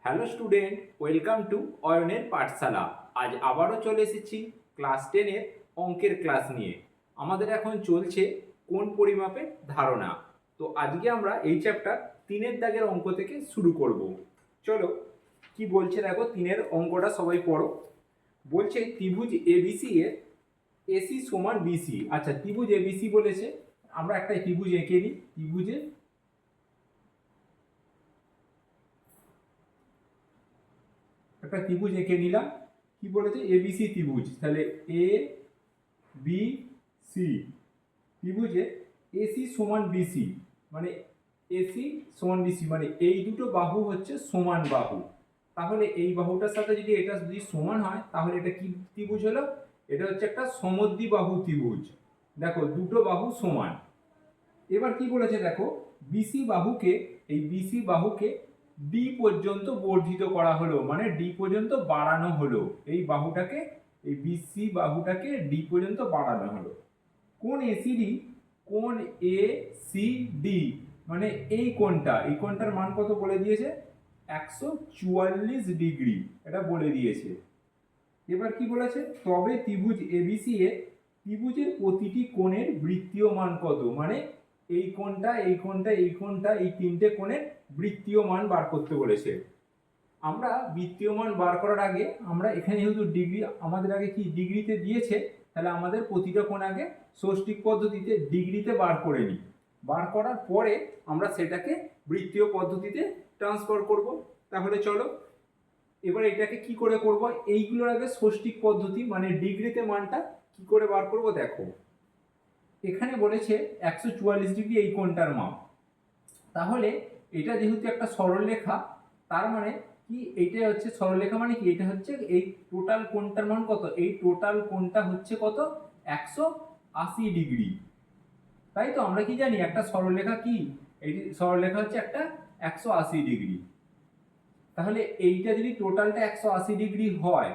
Hello student, welcome to অয়নের পাঠশালা। আজ আবারও চলে এসেছি ক্লাস 10-এর অঙ্কের ক্লাস নিয়ে। আমাদের এখন চলছে কোণ পরিমাপের ধারণা। তো আজকে আমরা এই চ্যাপ্টার 3-এর দাগের অঙ্ক থেকে শুরু করব। চলো কি বলছে দেখো, 3-এর অঙ্কটা সবাই পড়ো। বলছে ত্রিভুজ এবিসি এর এসি সমান বিসি। আচ্ছা, ত্রিভুজ এবিসি বলেছে, আমরা একটা ত্রিভুজ এঁকে নিই। একটা ত্রিভুজ এঁকে নিলাম। কি বলেছে? এবিসি ত্রিভুজ। তাহলে এ বি সি ত্রিভুজে এসি সমান বিসি, মানে এসি সমান বিসি মানে এই দুটো বাহু হচ্ছে সমান বাহু। তাহলে এই বাহুটার সাথে যদি এটা যদি সমান হয় তাহলে এটা কি ত্রিভুজ হলো? এটা হচ্ছে একটা সমদ্বিবাহু ত্রিভুজ। দেখো দুটো বাহু সমান। এবার কি বলেছে দেখো, বিসি বাহুকে, এই বিসি বাহুকে ডি পর্যন্ত বর্ধিত করা হলো, মানে ডি পর্যন্ত বাড়ানো হলো। এই বাহুটাকে, এই বিসি বাহুটাকে ডি পর্যন্ত বাড়ানো হলো। কোণ এসিডি, কোণ এ সি ডি মানে এই কোণটা, এই কোণটার মান কত বলে দিয়েছে? 144 ডিগ্রি, এটা বলে দিয়েছে। এবার কি বলেছে? তবে ত্রিভুজ এবিসি এ ত্রিভুজের প্রতিটি কোণের বৃত্তীয় মান কত, মানে এই কোণটা, এই কোণটা, এই কোণটা, এই তিনটে কোণের বৃত্তীয় মান বার করতে বলেছে। আমরা বৃত্তীয় মান বার করার আগে আমরা এখানে যেহেতু ডিগ্রি আমাদের আগে কি ডিগ্রিতে দিয়েছে, তাহলে আমাদের প্রতিটা কোণ আগে ষষ্ঠিক পদ্ধতিতে ডিগ্রিতে বার করে নিই। বার করার পরে আমরা সেটাকে বৃত্তীয় পদ্ধতিতে ট্রান্সফার করব। তাহলে চলো এবার এটাকে কি করে করব, এইগুলোর আগে ষষ্ঠিক পদ্ধতি মানে ডিগ্রিতে মানটা কি করে বার করব দেখো। এখানে বলেছে 144 ডিগ্রি এই কোণটার মাপ। তাহলে এটা যেহেতু একটা সরলরেখা, তার মানে কি এইটা হচ্ছে সরলরেখা, মানে কি এটা হচ্ছে এই টোটাল কোণটার মান কত, এই টোটাল কোণটা হচ্ছে কত? 180 ডিগ্রি। তাই তো আমরা কি জানি একটা সরলরেখা কি, এই সরলরেখা হচ্ছে একটা 180 ডিগ্রি। তাহলে এইটা যদি টোটালটা 180 ডিগ্রি হয়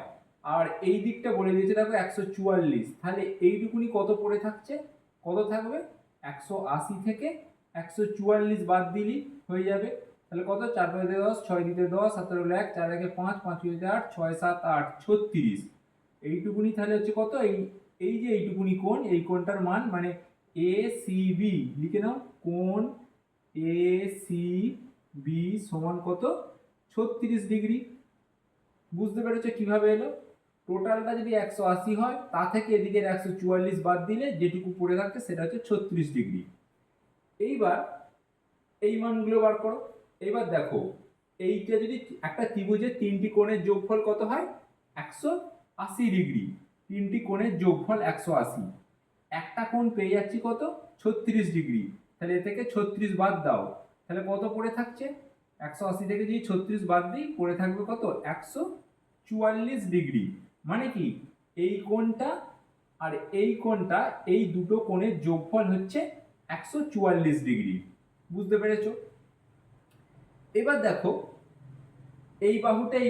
আর এই দিকটা বলে দিয়েছে দেখো 144, তাহলে এইটুকুনি কত পড়ে থাকছে? কত থাকবে? 180 থেকে 144 বাদ দিলি হয়ে যাবে। তাহলে কত? 4 5 10, 6 দিতে 10, 7 হলো 1, 4 1 5, 5 2 8, 6 7 8, 36। এইটুকুনি তাহলে হচ্ছে কত? এই যে এইটুকুনি কোণ, এই কোণটার মান মানে এ সি বি লিখে নাও। কোণ এ সি বি সমান কত? 36 ডিগ্রি। বুঝতে পেরেছো কিভাবে এলো? টোটালটা যদি 180 হয়, তা থেকে এদিকের 144 বাদ দিলে যেটুকু পড়ে থাকছে সেটা হচ্ছে 36 ডিগ্রি। এইবার এই মানগুলো বার করো। এইবার দেখো, এইটা যদি একটা ত্রিভুজের তিনটি কোণের যোগফল কত হয়? 180 ডিগ্রি। তিনটি কোণের যোগফল 180। একটা কোণ পেয়ে যাচ্ছি কত? 36 ডিগ্রি। তাহলে এ থেকে 36 বাদ দাও, তাহলে কত পড়ে থাকছে? 180 থেকে যদি 36 বাদ দিই পড়ে থাকবে কত? 144 ডিগ্রি। মানে কি এই কোণটা আর এই কোণটা, এই দুটো কোণের যোগফল হচ্ছে 144 ডিগ্রি। বুঝতে পেরেছো? এবার দেখো এই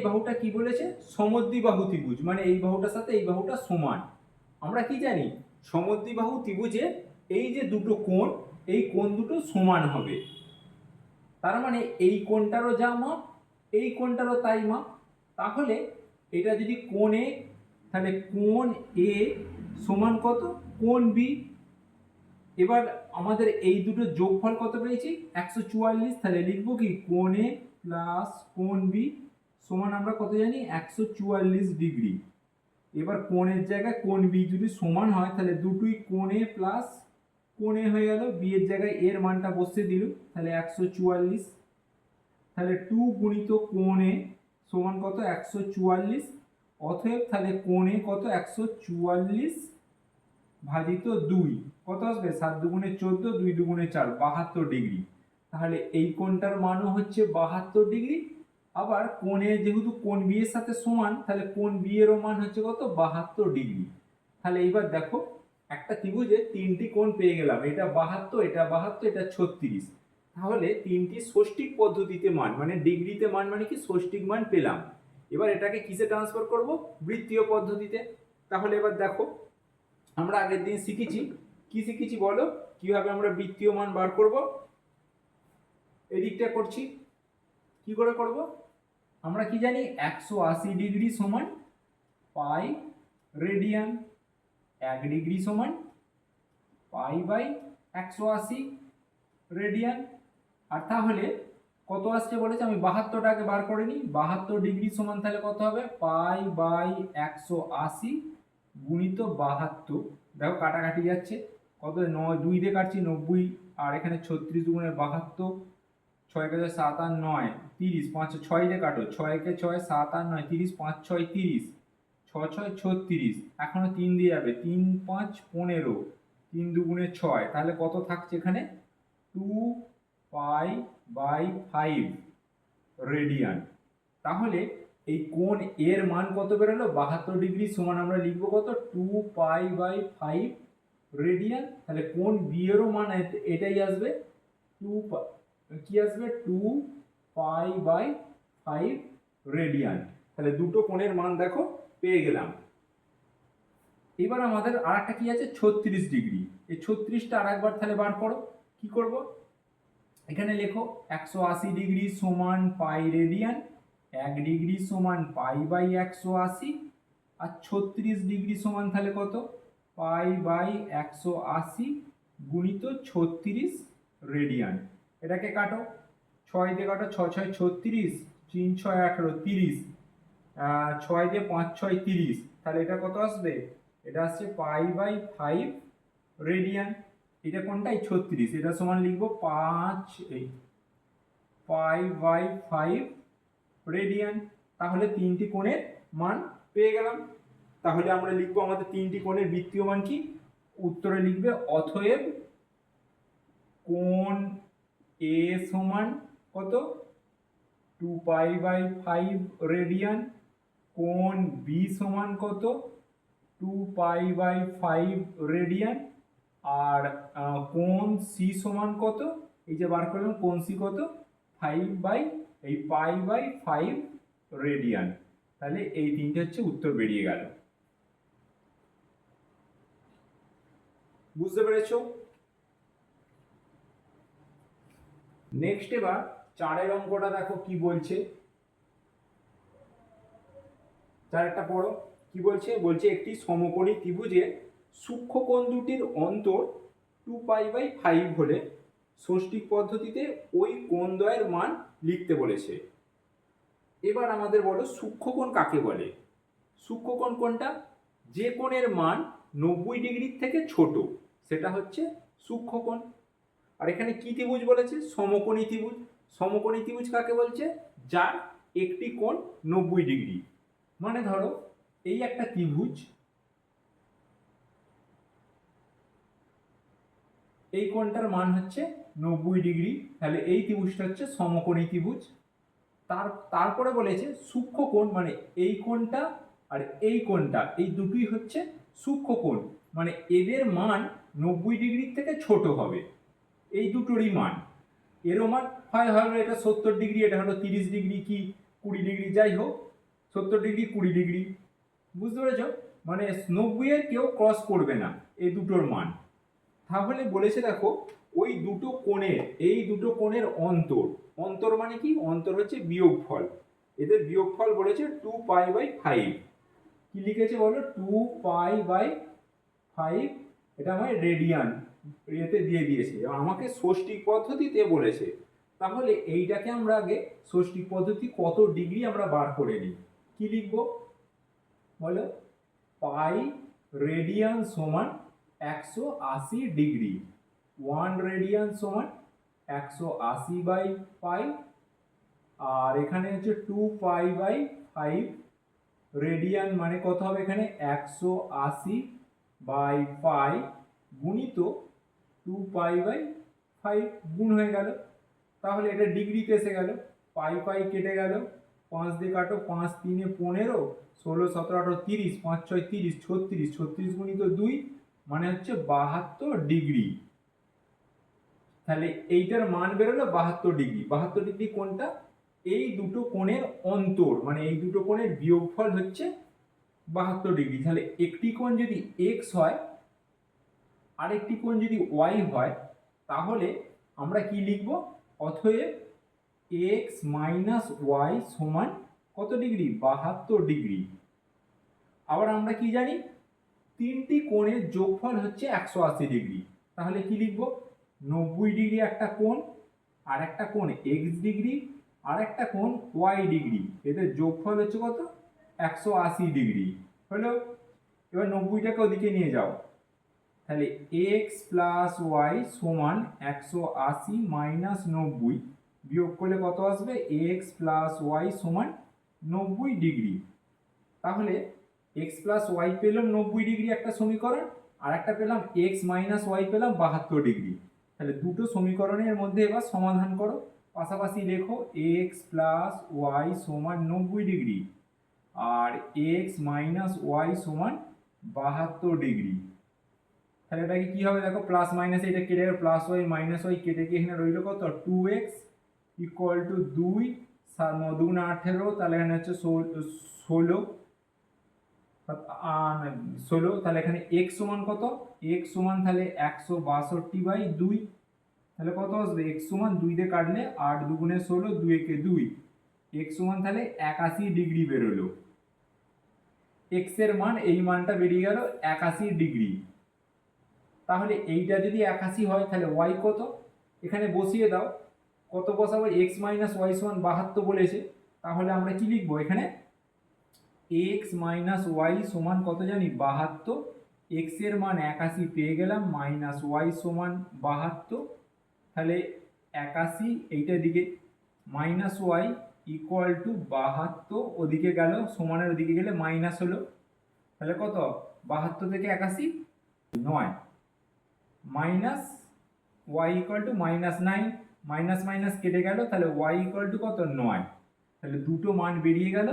বাহুটা কি বলেছে? সমদ্বিবাহু ত্রিভুজ, মানে এই বাহুটার সাথে এই বাহুটা সমান। আমরা কি জানি? সমদ্বিবাহু ত্রিভুজে এই যে দুটো কোণ, এই কোণ দুটো সমান হবে। তার মানে এই কোণটারও যা মাপ, এই কোণটারও তাই মাপ। তাহলে এটা যদি কোণ এ, তাহলে কোণ এ সমান কত? কোণ বি। এবার আমাদের এই দুটো যোগফল কত পেয়েছি? 144। তাহলে লিখবো কি? কোণ এ প্লাস কোণ বি সমান আমরা কত জানি? 144 ডিগ্রি। এবার কোণের জায়গায় কোণ বি যদি সমান হয় তাহলে দুটোই কোণ এ প্লাস কোণ এ হয়ে গেল। বি এর জায়গায় এর মানটা বসিয়ে দিল, তাহলে 144। তাহলে 2 গুণিত কোণ এ সমান কত? 144। অতএব তাহলে কোণ এ কত? 144 ভাজিত 2 কত আসবে? 7 দুগুণে 14, 2 দুগুণে 4, 72 ডিগ্রি। তাহলে এই কোণটার মানও হচ্ছে 72 ডিগ্রি। আবার কোণে যেহেতু কোণ বি এর সাথে সমান, তাহলে কোণ বি এরও মান হচ্ছে কত? 72 ডিগ্রি। তাহলে এইবার দেখো একটা ত্রিভুজে তিনটি কোণ পেয়ে গেলাম, এটা 72, এটা 72, এটা 36। তাহলে তিনটি ষষ্ঠিক পদ্ধতিতে মান, মানে ডিগ্রিতে মান, মানে কি ষষ্ঠিক মান পেলাম। এবার এটাকে কিসে ট্রান্সফার করব? বৃত্তীয় পদ্ধতিতে। তাহলে এবার দেখো আমরা আগের দিন শিখেছি, কি শিখেছি বলো, কিভাবে আমরা বৃত্তীয় মান বার করব। এদিকটা করছি, কি করে করব? আমরা কি জানি 180 ডিগ্রি সমান পাই রেডিয়ান, 1 ডিগ্রি সমান পাই বাই 180 রেডিয়ান। আর তাহলে কত আসছে বলেছে, আমি 72টাকে বার করে নিই। 72 ডিগ্রি সমান তাহলে কত হবে, পাই বাই 180 গুণিত 72। দেখো কাটাকাটি যাচ্ছে, কত 9 2 দিয়ে কাটছি 90, আর এখানে 36 গুণে 72, 6 কে 7 আর 9 30, 5 6 দিয়ে কাটো, 6 কে 6 7 আর 9 30, 5 6 30, 6 6 36, এখনো 3 দিয়ে যাবে, 3 5 15, 3 দুগুণে 6, তাহলে কত থাকছে এখানে 2 পাই বাই 5 রেডিয়ান। তাহলে এই কোণ এর মান কত বেরোলো, 72 ডিগ্রি সমান আমরা লিখবো কত, 2 পাই বাই 5 রেডিয়ান। তাহলে কোণ বি এরও মান এটাই আসবে, 2 কি আসবে, 2 পাই বাই 5 রেডিয়ান। তাহলে দুটো কোণের মান দেখো পেয়ে গেলাম। এবার আমাদের আর একটা কি আছে, 36 ডিগ্রি। এই 36টা আর একবার তাহলে বার করো। কি করব, এখানে লেখো 180 ডিগ্রি সমান পাই রেডিয়ান, 1 ডিগ্রি সমান পাই বাই 180, আর 36 ডিগ্রি সমান তাহলে কত, পাই বাই 180 গুণিত 36 রেডিয়ান। এটাকে কাটো, 6 দিয়ে কাটো, 6 6 36, 3 6 18 30, 6 দিয়ে 5 6 30, তাহলে এটা কত আসবে, এটা আসছে পাই বাই 5 রেডিয়ান। এটা কোনটাই 36, এটা সমান লিখবো 5 পাই বাই 5 রেডিয়ান। তাহলে তিনটি কোণের মান পেয়ে গেলাম। তাহলে আমরা লিখবো আমাদের তিনটি কোণের বৃত্তীয় মান কি, উত্তরে লিখবে অতএব কোণ এ সমান কত, 2 পাই বাই 5 রেডিয়ান, কোণ বি সমান কত, 2 পাই বাই 5 রেডিয়ান, আর কোণ সি সমান কত, এই যে বার করলাম কোণ সি কত, 5 বাই এই পাই বাই 5 রেডিয়ান। তাহলে এই তিনটে হচ্ছে উত্তর বেরিয়ে গেল। বুঝতে পেরেছো? নেক্সট এবার 4 অঙ্কটা দেখো কি বলছে। 4টা পড়ো, কি বলছে, বলছে একটি সমকোণী ত্রিভুজে সূক্ষ্মকোণ দুটির অন্তর 2 পাই বাই 5 হলে ষষ্ঠিক পদ্ধতিতে ওই কোণদ্বয়ের মান লিখতে বলেছে। এবার আমাদের বলো সূক্ষ্মকোণ কাকে বলে। সূক্ষ্মকোণ কোনটা, যে কোণের মান 90 ডিগ্রির থেকে ছোট সেটা হচ্ছে সূক্ষ্মকোণ। আর এখানে কি ত্রিভুজ বলেছে, সমকোণী ত্রিভুজ। সমকোণী ত্রিভুজ কাকে বলছে, যার একটি কোণ 90 ডিগ্রি। মানে ধরো এই একটা ত্রিভুজ, এই কোণটার মান হচ্ছে 90 ডিগ্রি, তাহলে এই ত্রিভুজটা হচ্ছে সমকোণী ত্রিভুজ। তারপরে বলেছে সূক্ষ্মকোণ, মানে এই কোণটা আর এই কোণটা, এই দুটোই হচ্ছে সূক্ষ্মকোণ, মানে এদের মান 90 ডিগ্রির থেকে ছোট হবে, এই দুটোরই মান। এরও মান হলো এটা 70 ডিগ্রি, এটা হলো 30 ডিগ্রি কি 20 ডিগ্রি, যাই হোক 70 ডিগ্রি 20 ডিগ্রি, বুঝতে পেরেছ? মানে 90 এর কেউ ক্রস করবে না এই দুটোর মান। তাহলে বলেছে দেখো ওই দুটো কোণের, এই দুটো কোণের অন্তর, অন্তর মানে কি, অন্তর হচ্ছে বিয়োগফল, এদের বিয়োগফল বলেছে 2 পাই বাই 5। কি লিখেছে বলো, 2 পাই বাই 5, এটা আমার রেডিয়ান এতে দিয়ে দিয়েছে, আমাকে ষষ্ঠিক পদ্ধতিতে বলেছে। তাহলে এইটাকে আমরা আগে ষষ্ঠিক পদ্ধতি কত ডিগ্রি আমরা বার করে নিই। কি লিখবো বলো, পাই রেডিয়ান সমান 180 ডিগ্রি, 1 রেডিয়ান সমান 180 বাই পাই, আর এখানে হচ্ছে 2 পাই বাই 5 রেডিয়ান মানে কত হবে, এখানে 180 বাই পাই গুণিত 2 পাই বাই 5 গুণ হয়ে গেল। তাহলে এটা ডিগ্রিতে এসে গেল, পাই পাই কেটে গেল, 5 দিয়ে কাটো, 5 3 15, 16 17 18 30, 5 6 30, 36, 36 গুণিত 2 মানে হচ্ছে 72 ডিগ্রি। তাহলে এইটার মান বেরোলো 72 ডিগ্রি। 72 ডিগ্রি কোনটা, এই দুটো কোণের অন্তর, মানে এই দুটো কোণের বিয়োগফল হচ্ছে 72 ডিগ্রি। তাহলে একটি কোণ যদি x হয় আর একটি কোণ যদি y হয়, তাহলে আমরা কি লিখব, অতএব x মাইনাস y সমান কত ডিগ্রি? 72 ডিগ্রি। আবার আমরা কি জানি, তিনটি কোণের যোগফল হচ্ছে 180 ডিগ্রি। তাহলে কি লিখব? 90 ডিগ্রি একটা কোণ, আর একটা কোণ এক্স ডিগ্রি, আর একটা কোণ ওয়াই ডিগ্রি, এদের যোগফল হচ্ছে কত? 180 ডিগ্রি। হলো? এবার 90টাকে ওদিকে নিয়ে যাও, তাহলে এক্স প্লাস ওয়াই সমান 180 মাইনাস 90, বিয়োগ করলে কত আসবে? এক্স প্লাস ওয়াই সমান 90 ডিগ্রি। তাহলে এক্স প্লাস ওয়াই পেলাম 90 ডিগ্রি একটা সমীকরণ, আর একটা পেলাম এক্স মাইনাস ওয়াই পেলাম 72 ডিগ্রি। তাহলে দুটো সমীকরণের মধ্যে এবার সমাধান করো, পাশাপাশি লেখো এক্স প্লাস ওয়াই সমান 90 ডিগ্রি আর এক্স মাইনাস ওয়াই সমান 72 ডিগ্রি। তাহলে এটাকে কি হবে? দেখো প্লাস মাইনাস এটা কেটে গেল, প্লাস ওয়াই মাইনাস ওয়াই কেটে গিয়ে এখানে রইল কত? 2x ইকুয়াল টু 2, 9 দুগুণে 18, তাহলে এখানে হচ্ছে 16, তাহলে এখানে x সমান কত? x সমান তাহলে 162/2, তাহলে কত আসবে? x সমান 2 দিয়ে কাটলে 8 দুগুণে 16, 2 একে 2, x সমান তাহলে 81 ডিগ্রি বেরোলো। x এর মান, এই মানটা বেরিয়ে গেল 81 ডিগ্রি। তাহলে এইটা যদি 81 হয় তাহলে y কত? এখানে বসিয়ে দাও। কত বসাবো? x মাইনাস ওয়াই সমান 72 বলেছে, তাহলে আমরা কি লিখবো এখানে? x মাইনাস ওয়াই সমান কত জানি? 72, x এর মান 81 পেয়ে গেলাম, মাইনাস ওয়াই সমান 72, তাহলে 81 এইটার দিকে মাইনাস ওয়াই ইকুয়াল টু 72, ওদিকে গেল সমানের ওদিকে গেলে মাইনাস হলো, তাহলে কত? 72 থেকে 81 9, minus Y equal to -9, minus minus কেটে গেল, তাহলে ওয়াই ইকুয়াল টু কত? 9। তাহলে দুটো মান বেরিয়ে গেল,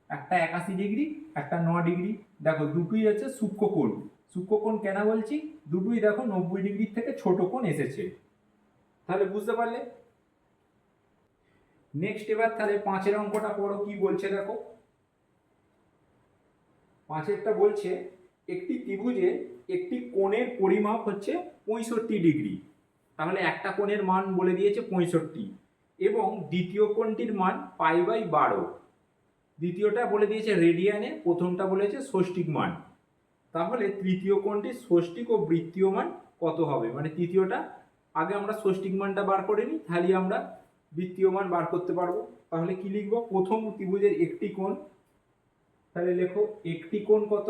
একটা 81 ডিগ্রি, একটা 9 ডিগ্রি। দেখো দুটোই হচ্ছে সূক্ষ্মকোণ। সূক্ষ্মকোণ কেন বলছি? দুটোই দেখো 90 ডিগ্রির থেকে ছোট কোণ এসেছে। তাহলে বুঝতে পারলে? নেক্সট এবার তাহলে 5-এর অঙ্কটা পড়ো, কি বলছে দেখো। 5-এরটা বলছে একটি ত্রিভুজে একটি কোণের পরিমাপ হচ্ছে 65 ডিগ্রি। তাহলে একটা কোণের মান বলে দিয়েছে 65, এবং দ্বিতীয় কোণটির মান π/12। দ্বিতীয়টা বলে দিয়েছে রেডিয়ানে, প্রথমটা বলেছে ষষ্ঠিক মান। তাহলে তৃতীয় কোণটির ষষ্ঠিক ও বৃত্তীয় মান কত হবে? মানে তৃতীয়টা আগে আমরা ষষ্ঠিক মানটা বার করে নিই, তাহলে আমরা বৃত্তীয় মান বার করতে পারবো। তাহলে কি লিখবো? প্রথম ত্রিভুজের একটি কোণ, তাহলে লেখো একটি কোণ কত?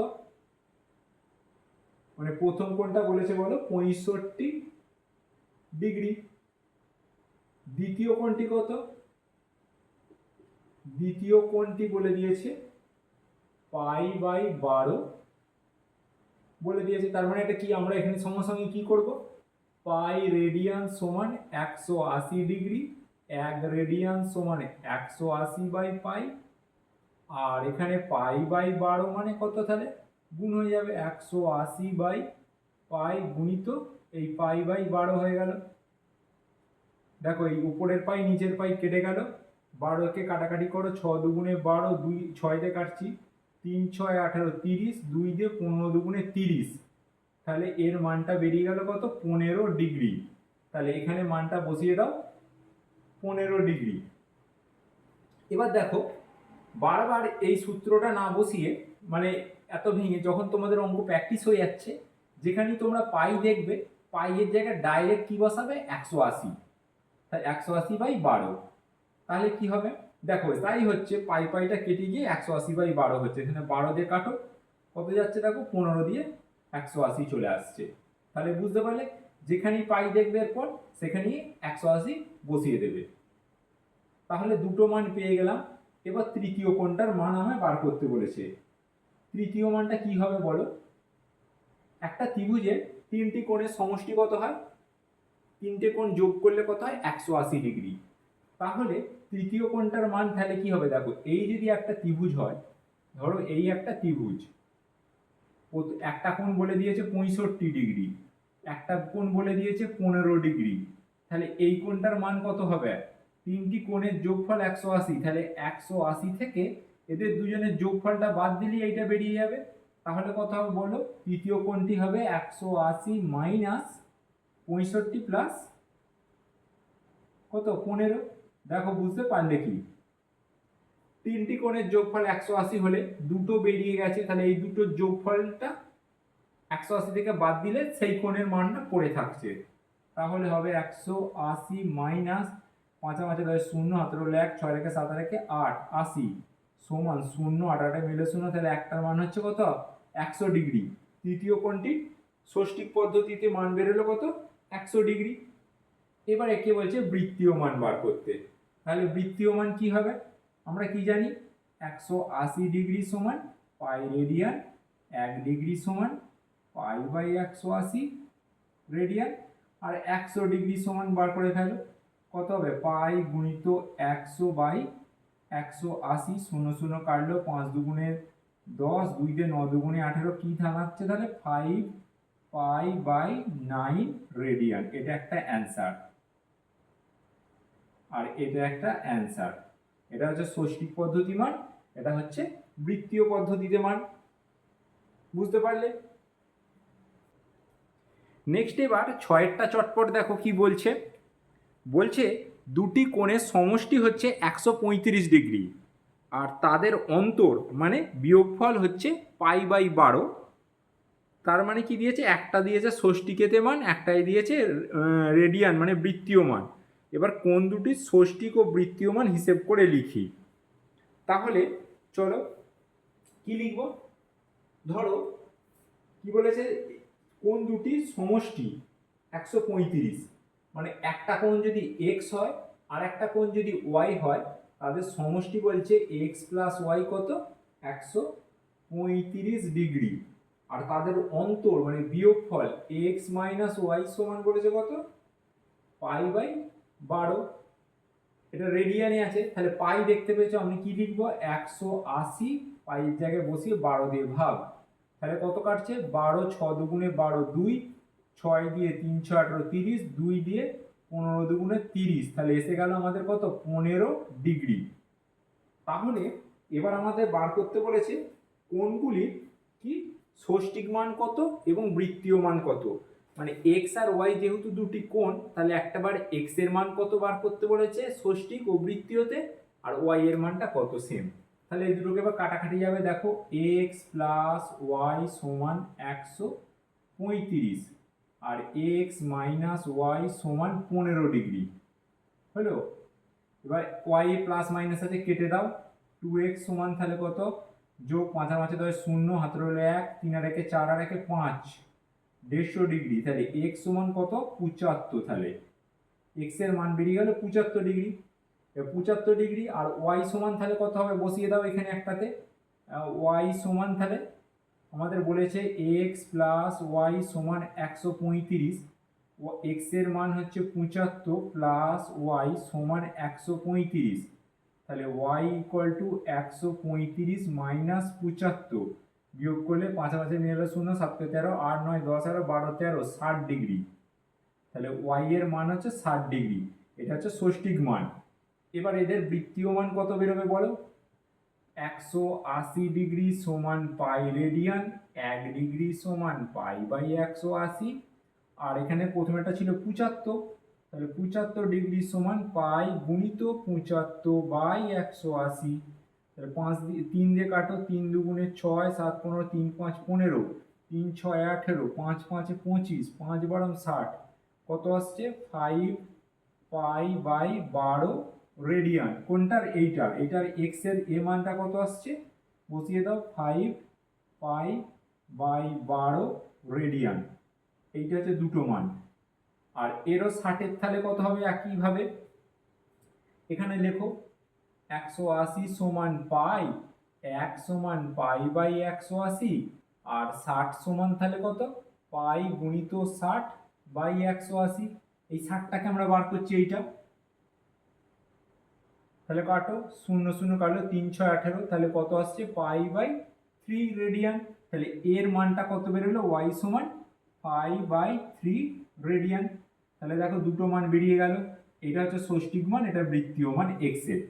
মানে প্রথম কোণটা বলেছে বলো 65 ডিগ্রি। দ্বিতীয় কোণটি কত? দ্বিতীয় কোণটি বলে দিয়েছে π/12 বলে দিয়েছে। তার মানে এটা কি? আমরা এখানে সঙ্গে সঙ্গে কি করব? পাই রেডিয়ান সমান 180 ডিগ্রি, 1 রেডিয়ান সমান 180/π, আর এখানে π/12 মানে কত? তাহলে গুণ হয়ে যাবে 180/π গুণিত এই π/12 হয়ে গেল। দেখো এই উপরের পাই নিচের পাই কেটে গেল, 12কে কাটাকাটি করো, 6 দুগুণে 12, 2 6 দিয়ে কাটছি, 3 6 18, 30, 2 দিয়ে 15 দুগুণে 30, তাহলে এর মানটা বেরিয়ে গেল কত? 15 ডিগ্রি। তাহলে এখানে মানটা বসিয়ে দাও 15 ডিগ্রি। এবার দেখো বারবার এই সূত্রটা না বসিয়ে, মানে এত ভেঙে, যখন তোমাদের অঙ্ক প্র্যাকটিস হয়ে যাচ্ছে, যেখানেই তোমরা পাই দেখবে, পাইয়ের জায়গায় ডাইরেক্ট কি বসাবে? 180। তাই 180/12, তাহলে কি হবে? দেখো তাই হচ্ছে, পাইটা কেটে গিয়ে 180/12 হচ্ছে। এখানে 12 দিয়ে কাটো, কত যাচ্ছে দেখো? 15 দিয়ে 180 চলে আসছে। তাহলে বুঝতে পারলে, যেখানেই পাই দেখবে এরপর সেখানেই 180 বসিয়ে দেবে। তাহলে দুটো মান পেয়ে গেলাম। এবার তৃতীয় কোণটার মান আমায় বার করতে বলেছে। তৃতীয় মানটা কি হবে বলো? একটা ত্রিভুজের তিনটি কোণের সমষ্টি কত হয়? তিনটে কোণ যোগ করলে কত হয়? 180 ডিগ্রি। তাহলে তৃতীয় কোণটার মান তাহলে কি হবে? দেখো এই যদি একটা ত্রিভুজ হয়, ধরো এই একটা ত্রিভুজ, একটা কোণ বলে দিয়েছে 65 ডিগ্রি, একটা কোণ বলে দিয়েছে 15 ডিগ্রি, তাহলে এই কোণটার মান কত হবে? তিনটি কোণের যোগফল 180, তাহলে 180 থেকে এদের দুজনের যোগফলটা বাদ দিলেই এইটা বেরিয়ে যাবে। তাহলে কত হবে বলো? তৃতীয় কোণটি হবে 180 মাইনাস 65 প্লাস কত? 15। দেখো বুঝতে পারলে কি? তিনটি কোণের যোগফল 180 হলে দুটো বেরিয়ে গেছে, তাহলে এই দুটোর যোগফলটা 180 থেকে বাদ দিলে সেই কোণের মানটা পড়ে থাকছে। তাহলে হবে 180 মাইনাস 5 5 10 0 17 1 6 রেখে 7 রেখে 8 80 সমান 0 8 8 মিলে 0, তাহলে একটার মান হচ্ছে কত 100 ডিগ্রি। তৃতীয় কোণটি ষষ্ঠিক পদ্ধতিতে মান বেরোলো কত 100 ডিগ্রি। এবার একে বলছে বৃত্তীয় মান বার করতে। তাহলে বৃত্তীয় মান কি হবে, আমরা কি জানি 180 ডিগ্রি সমান পাই রেডিয়ান, 1 ডিগ্রি সমান পাই বাই 180 রেডিয়ান, আর 100 ডিগ্রি সমান বার করে ফেলো কত হবে পাই গুণিত 100 বাই 180, 0 0 কাটলো 5 দুগুণে 10, 2 দিয়ে 9 দুগুণে 18, কি দাঁড়াচ্ছে তাহলে 5 পাই বাই 9 রেডিয়ান। এটা একটা অ্যান্সার, আর এটা একটা অ্যান্সার। এটা হচ্ছে ষষ্ঠিক পদ্ধতি মান, এটা হচ্ছে বৃত্তীয় পদ্ধতিতে মান। বুঝতে পারলে? নেক্সট এবার ছয়েরটা চটপট দেখো কি বলছে। বলছে দুটি কোণের সমষ্টি হচ্ছে 135 ডিগ্রি, আর তাদের অন্তর মানে বিয়োগফল হচ্ছে পাই বাই 12। তার মানে কি দিয়েছে, একটা দিয়েছে ষষ্ঠিকেতে মান, একটাই দিয়েছে রেডিয়ান মানে বৃত্তীয় মান। এবার কোণ দুটির ষষ্ঠিক ও বৃত্তীয় মান হিসেব করে লিখি। তাহলে চলো কি লিখব, ধরো কি বলেছে কোণ দুটির সমষ্টি 135, মানে একটা কোণ যদি এক্স হয় আর একটা কোণ যদি ওয়াই হয়, তাদের সমষ্টি বলছে এক্স প্লাস ওয়াই কত 135 ডিগ্রি, আর তাদের অন্তর মানে বিয়োগফল এক্স মাইনাস ওয়াই সমান বলেছে কত পাই বাই 12। এটা রেডিয়ানে আছে, তাহলে পাই দেখতে পেয়েছো, আমি কি লিখবো 180 পাইয়ের জায়গায় বসিয়ে 12 দিয়ে ভাগ, তাহলে কত কাটছে 12 6 দুগুণে 12 2, 6 দিয়ে 3 6 18 30, 2 দিয়ে 15 দুগুণে 30, তাহলে এসে গেল আমাদের কত 15 ডিগ্রি। তাহলে এবার আমাদের বার করতে বলেছে কোণগুলির কি ষষ্ঠিক মান কত এবং বৃত্তীয় মান কত, মানে এক্স আর ওয়াই যেহেতু দুটি কোণ, তাহলে একটাবার এক্স এর মান কত বার করতে বলেছে ষষ্ঠিক ও বৃত্তীয়তে, আর ওয়াই এর মানটা কত সেম। তাহলে এই দুটোকে এবার কাটাকাটি যাবে, দেখো এক্স প্লাস ওয়াই সমান 135 আর এক্স মাইনাস ওয়াই সমান 15 ডিগ্রি হলো। এবার ওয়াই প্লাস মাইনাস আছে কেটে দাও, 2x সমান তাহলে কত যোগ 5 5 10 0 হাতের হলো 1 3 আর 1 4 আর 1 5 150 ডিগ্রি, তাহলে x সমান কত 75, তাহলে x এর মান বেরিয়ে গেল 75 ডিগ্রি। 75 ডিগ্রি আর y সমান তাহলে কত হবে বসিয়ে দাও এখানে একটাতে, y সমান তাহলে আমাদের বলেছে x প্লাস ওয়াই সমান 135, x এর মান হচ্ছে 75 প্লাস ওয়াই সমান 135, তাহলে y ইকুয়াল টু 135 মাইনাস 75, বিয়োগ করলে 5 5 মিলে 0 7 13 8 9 10 11 12 13 60 ডিগ্রি, তাহলে y এর মান হচ্ছে 60 ডিগ্রি। এটা হচ্ছে ষষ্ঠিক মান। এবার এদের বৃত্তীয় মান কত বেরোবে বলো, 180 ডিগ্রি সমান পাই রেডিয়ান, 1 ডিগ্রি সমান পাই বাই 180, আর এখানে প্রথমেটা ছিল 75, তাহলে 75 ডিগ্রি সমান পাই গুণিত 75 বাই 180, তাহলে 5 দিয়ে 3 দিয়ে কাটো, 3 দুগুণে 6 7 15 3 5 15, 3 6 18 5 5 25 5 12 60, কত আসছে 5 পাই বাই 12 রেডিয়ান। কোনটার এইটার এক্স এর এ মানটা কত আসছে বসিয়ে দাও 5 পাই বাই 12 রেডিয়ান। এইটা হচ্ছে দুটো মান। আর এরও 60 তাহলে কত হবে একইভাবে এখানে লেখো 180 সমান পাই 1 সমান পাই বাই 180, আর 60 সমান তাহলে কত পাই গুণিত 60 বাই 180। এই 60টাকে আমরা বার করছি এইটা, তাহলে কাটো 0 0 কাটলো 3 6 18, তাহলে কত আসছে পাই বাই 3 রেডিয়ান। তাহলে এর মানটা কত বেরোলো y সমান পাই বাই 3 রেডিয়ান। তাহলে দেখো দুটো মান বেরিয়ে গেল, এটা হচ্ছে ষষ্ঠিক মান, এটা বৃত্তীয় মান x এর।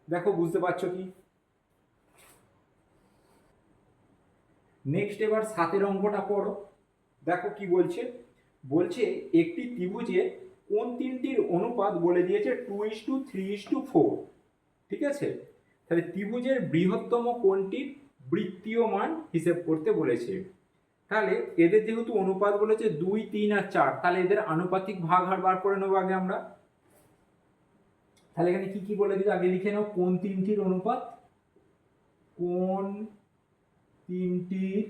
দেখো বুঝতে পারছো কি? নেক্সট এবার 7 অঙ্কটা পড়ো। দেখো কি বলছে, বলছে একটি ত্রিভুজে কোন তিনটির অনুপাত বলে দিয়েছে 2:3:4, ঠিক আছে। তাহলে ত্রিভুজের বৃহত্তম কোণটির বৃত্তীয় মান হিসেব করতে বলেছে। তাহলে এদের যেহেতু অনুপাত বলেছে 2, 3 আর 4, তাহলে এদের আনুপাতিক ভাগহার বার করে নেবো আগে আমরা। তাহলে এখানে কি কি বলে দিই আগে লিখে নাও। কোন তিনটির অনুপাত, কোন তিনটির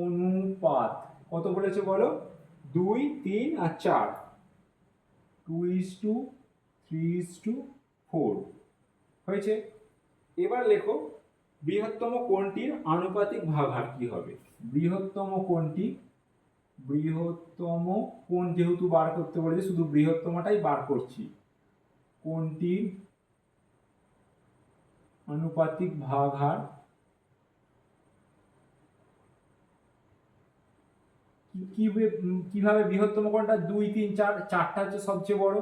অনুপাত কত বলেছে বলো? 2, 3 আর 4, 2:3:4 হয়েছে। এবার লেখো বৃহত্তম কোণটির আনুপাতিক ভাগহার কি হবে। বৃহত্তম কোণ যেহেতু বার করতে বলেছে, শুধু বৃহত্তমটাই বার করছি। কোণটির আনুপাতিক ভাগহার কিভাবে? বৃহত্তম কোণটা 2, 3, 4, 4টা হচ্ছে সবচেয়ে বড়,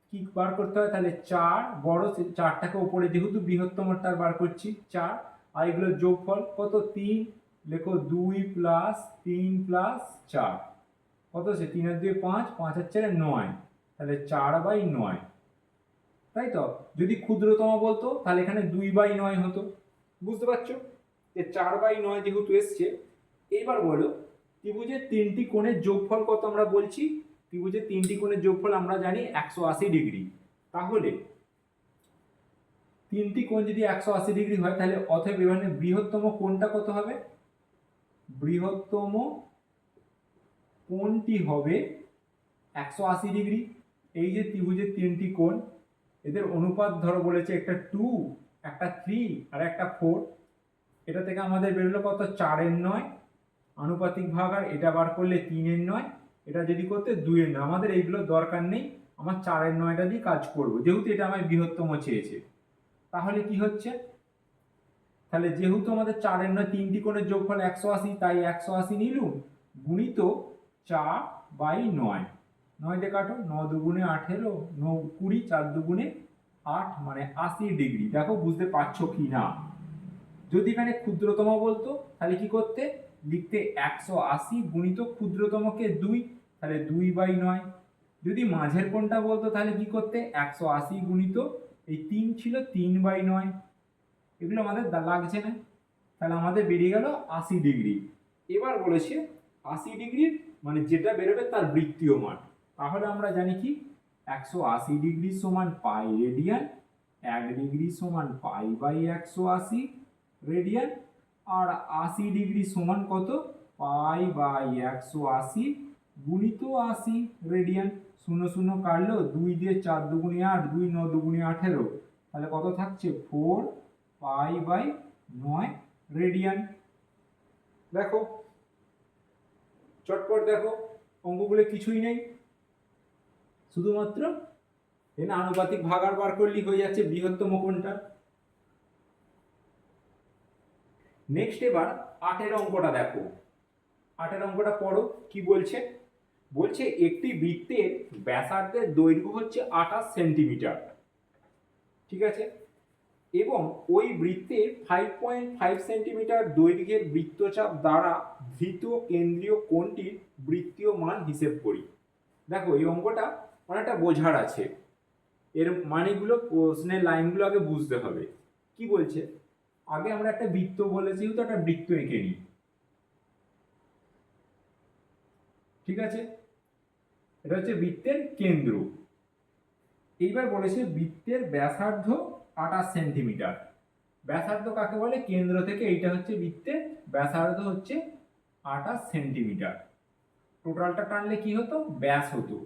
কি বার করতে হয়? তাহলে 4 বড়, 4টাকে উপরে যেহেতু বৃহত্তমটা বার করছি 4, আর এগুলোর যোগফল কত? 3। লেখো 2 + 3 + 4 কত আছে? 3 আর 2 5, 5 আর 4 9, তাহলে 4/9, তাই তো। যদি ক্ষুদ্রতম বলতো তাহলে এখানে 2/9 হতো। বুঝতে পারছো? 4/9 যেহেতু এসছে। এইবার বলো ত্রিভুজের তিনটি কোণের যোগফল কত আমরা বলছি? ত্রিভুজের তিনটি কোণের যোগফল আমরা জানি 180 ডিগ্রি। তাহলে তিনটি কোণ যদি 180 ডিগ্রি হয়, তাহলে অতএব এখানে বৃহত্তম কোণটা কত হবে? বৃহত্তম কোণটি হবে 180 ডিগ্রি। এই যে ত্রিভুজের তিনটি কোণ, এদের অনুপাত ধরো বলেছে একটা 2, একটা 3 আর একটা 4। এটা থেকে আমাদের বেরোলো কত? 4/9। আনুপাতিক ভাগহার এটা বার করলে 3/9, এটা যদি করতে 2/9। আমাদের এইগুলো দরকার নেই, আমার 4/9টা দিয়ে কাজ করব, যেহেতু এটা আমার বৃহত্তম চেয়েছে। তাহলে কি হচ্ছে? তাহলে যেহেতু আমাদের 4/9 তিনটি কোণের যোগফল 180, তাই 180 নিলুম গুণিত 4/9। 9 দিয়ে কাটো, 9 দুগুণে 18, 9 20, 4 দুগুণে 8, মানে 80 ডিগ্রি। দেখো বুঝতে পারছো কি না? যদি এখানে ক্ষুদ্রতম বলতো তাহলে কি করতে? লিখতে 180 গুণিত ক্ষুদ্রতমকে 2, তাহলে 2/9। যদি মাঝের কোণটা বলতো তাহলে কি করতে? 180 গুণিত এই 3 ছিল 3/9। এগুলো আমাদের লাগছে না, তাহলে আমাদের বেরিয়ে গেল 80 ডিগ্রি। এবার বলেছে 80 ডিগ্রির মানে যেটা বেরোবে তার বৃত্তীয় মান। তাহলে আমরা জানি কি? 180 ডিগ্রি সমান পাই রেডিয়ান, 1 ডিগ্রি সমান পাই/180 রেডিয়ান, আর 80 ডিগ্রি সমান কত? পাই/180 গুণিত 80 রেডিয়ান। 0 0 কাটলো, 2 দিয়ে 4 দুগুণে 8, 2 9 দুগুণে 18, তাহলে কত থাকছে? 4 পাই/9 রেডিয়ান। দেখো চটপট দেখো, অঙ্কগুলো কিছুই নেই, শুধুমাত্র এখানে আনুপাতিক ভাগহার বার করলেই হয়ে যাচ্ছে বৃহত্তম কোণটা। নেক্সট এবার 8 অঙ্কটা দেখো। 8 অঙ্কটা পড়ো, কি বলছে? বলছে একটি বৃত্তের ব্যাসার্ধের দৈর্ঘ্য হচ্ছে 28 সেন্টিমিটার, ঠিক আছে, এবং ওই বৃত্তের 5.5 সেন্টিমিটার দৈর্ঘ্যের বৃত্তচাপ দ্বারা ধৃত কেন্দ্রীয় কোণটির বৃত্তীয় মান হিসেব করি। দেখো এই অঙ্কটা অনেকটা বোঝার আছে, এর মানেগুলো প্রশ্নের লাইনগুলো আগে বুঝতে হবে। কি বলছে? আগে আমরা একটা বৃত্ত বলেছি, তো একটা বৃত্ত এঁকে নিই, ঠিক আছে। এটা হচ্ছে বৃত্তের কেন্দ্র। এইবার বলেছে বৃত্তের ব্যাসার্ধ 28 সেন্টিমিটার। ব্যাসার্ধ কাকে বলে? কেন্দ্র থেকে এইটা হচ্ছে বৃত্তের ব্যাসার্ধ হচ্ছে 28 সেন্টিমিটার। টোটালটা টানলে কি হতো? ব্যাস হতো।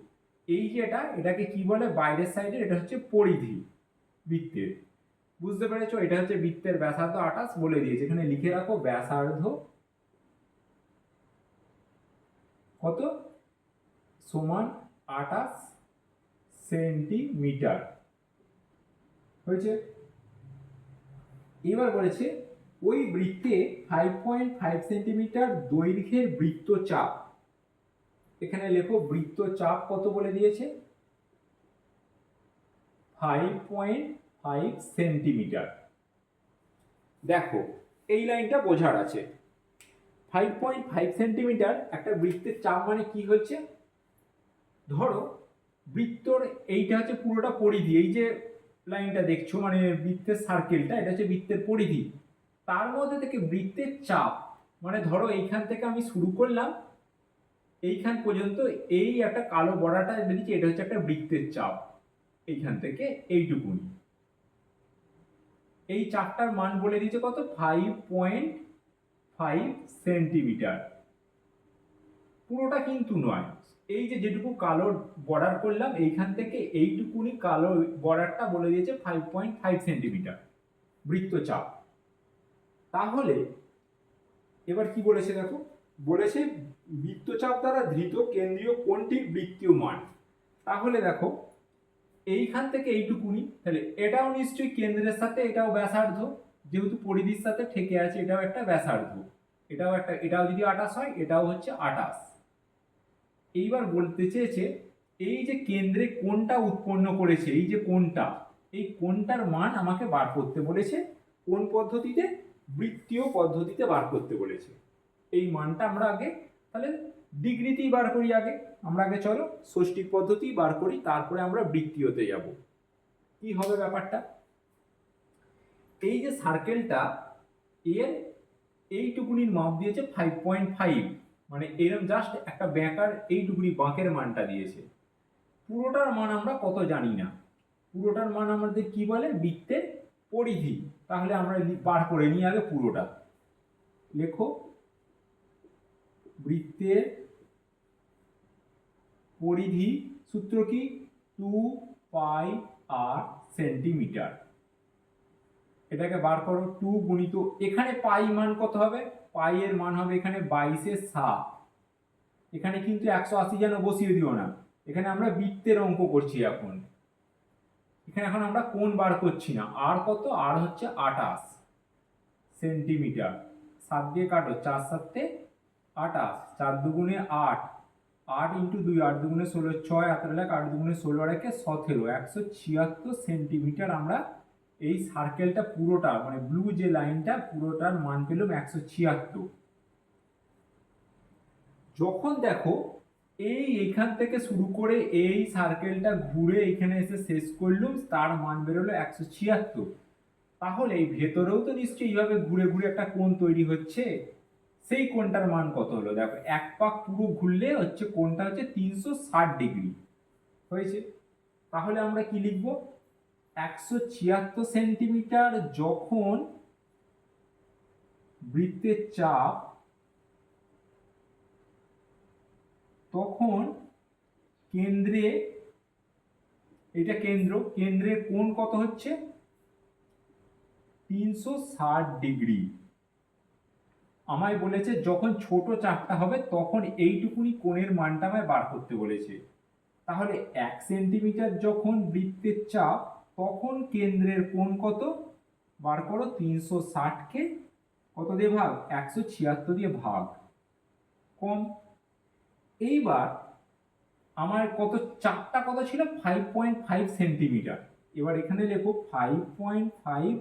এই যেটা, এটাকে কি বলে? বাইরের সাইডে এটা হচ্ছে পরিধি বৃত্তের। বুঝতে পেরেছো? এটা হচ্ছে বৃত্তের ব্যাসার্ধ 28 বলে দিয়েছে, এখানে লিখে রাখো ব্যাসার্ধ কত? সমান 28 সেন্টিমিটার হয়েছে। এবার বলেছে ওই বৃত্তে 5.5 সেন্টিমিটার দৈর্ঘ্যের বৃত্তচাপ। এখানে লেখো বৃত্তচাপ কত বলে দিয়েছে? 5.5 সেন্টিমিটার। দেখো এই লাইনটা বোঝার আছে। 5.5 সেন্টিমিটার একটা বৃত্তের চাপ মানে কি হচ্ছে? ধরো বৃত্তর এইটা হচ্ছে পুরোটা পরিধি, এই যে লাইনটা দেখছো মানে বৃত্তের সার্কেলটা, এটা হচ্ছে বৃত্তের পরিধি। তার মধ্যে থেকে বৃত্তের চাপ, মানে ধরো এইখান থেকে আমি শুরু করলাম এইখান পর্যন্ত, এই একটা কালো বর্ডারটা বেরিয়েছে, এটা হচ্ছে একটা বৃত্তের চাপ, এইখান থেকে এইটুকুনি। এই চাপটার মান বলে দিয়েছে কত, 5.5 সেন্টিমিটার। পুরোটা কিন্তু নয়, এই যে যেটুকু কালো বর্ডার করলাম এইখান থেকে এইটুকুনি কালো বর্ডারটা বলে দিয়েছে 5.5 সেন্টিমিটার বৃত্তচাপ। তাহলে এবার কি বলেছে দেখো, বলেছে বৃত্তচাপ দ্বারা ধৃত কেন্দ্রীয় কোণটির বৃত্তীয় মান। তাহলে দেখো এইখান থেকে এইটুকুনি, তাহলে এটাও নিশ্চয়ই কেন্দ্রের সাথে, এটাও ব্যাসার্ধ, যেহেতু পরিধির সাথে ঠেকে আছে, এটাও একটা ব্যাসার্ধ, এটাও একটা, এটাও যদি 28 হয় এটাও হচ্ছে 28। এইবার বলতে চেয়েছে এই যে কেন্দ্রে কোণটা উৎপন্ন করেছে, এই যে কোণটা, এই কোণটার মান আমাকে বার করতে বলেছে। কোন পদ্ধতিতে? বৃত্তীয় পদ্ধতিতে বার করতে বলেছে। এই মানটা আমরা আগে তাহলে ডিগ্রিতেই বার করি। আমরা আগে চলো ষষ্ঠিক পদ্ধতি বার করি, তারপরে আমরা বৃত্তীয়তে যাব। কি হবে ব্যাপারটা, এই যে সার্কেলটা এর এইটুকুনির মাপ দিয়েছে 5.5, মানে এরকম জাস্ট একটা ব্যাঁকার এইটুকুনি বাঁকের মানটা দিয়েছে। পুরোটার মান আমরা কত জানি না, পুরোটার মান আমাদের কি বলে, বৃত্তের পরিধি। তাহলে আমরা বার করে নিই আগে পুরোটা। লেখো বৃত্তের পরিধি, সূত্র কি, 2πr সেন্টিমিটার। এটাকে বার করো, 2 গুণিত এখানে পাই মান কত হবে, পাই এর মান হবে এখানে 22/7। এখানে কিন্তু 180 যেন বসিয়ে দিও না, এখানে আমরা বৃত্তের অঙ্ক করছি এখন, এখানে এখন আমরা কোণ বার করছি না। আর কত, আর হচ্ছে 28 সেন্টিমিটার। 7 দিয়ে কাটো, 4 7 28, 4 দুগুণে 8, 8 ইন্টু 2, 8 দুগুণে 16, 6 8 লাখ, 8 দুগুণে 16 আর 17, 176 সেন্টিমিটার আমরা এই সার্কেলটা পুরোটা, মানে ব্লু যে লাইনটা পুরোটার মান পেলাম 176। যখন দেখো এইখান থেকে শুরু করে এই সার্কেলটা ঘুরে এখানে এসে শেষ করলাম, তার মান বেরোলো 176। তাহলে এই ভেতরেও তো নিশ্চয়ই এইভাবে ঘুরে ঘুরে একটা কোণ তৈরি হচ্ছে, সেই কোণটার মান কত হলো দেখো, এক পাক পুরো ঘুরলে হচ্ছে কোণটা হচ্ছে 360 ডিগ্রি হয়েছে। তাহলে আমরা কি লিখব, 176 সেন্টিমিটার যখন বৃত্তের চাপ, তখন কেন্দ্রে, এটা কেন্দ্র, কেন্দ্রের কোণ কত হচ্ছে 360 ডিগ্রি। আমায় বলেছে যখন ছোট চাপটা হবে তখন এইটুকুনি কোণের মানটা আমায় বার করতে বলেছে। তাহলে 1 সেন্টিমিটার যখন বৃত্তের চাপ, তখন কেন্দ্রের কোণ কত বার করো, 360কে কত দিয়ে ভাগ, 176 দিয়ে ভাগ, কম। এইবার আমার কত, চাপটা কত ছিল, 5.5 সেন্টিমিটার। এবার এখানে লেখো 5.5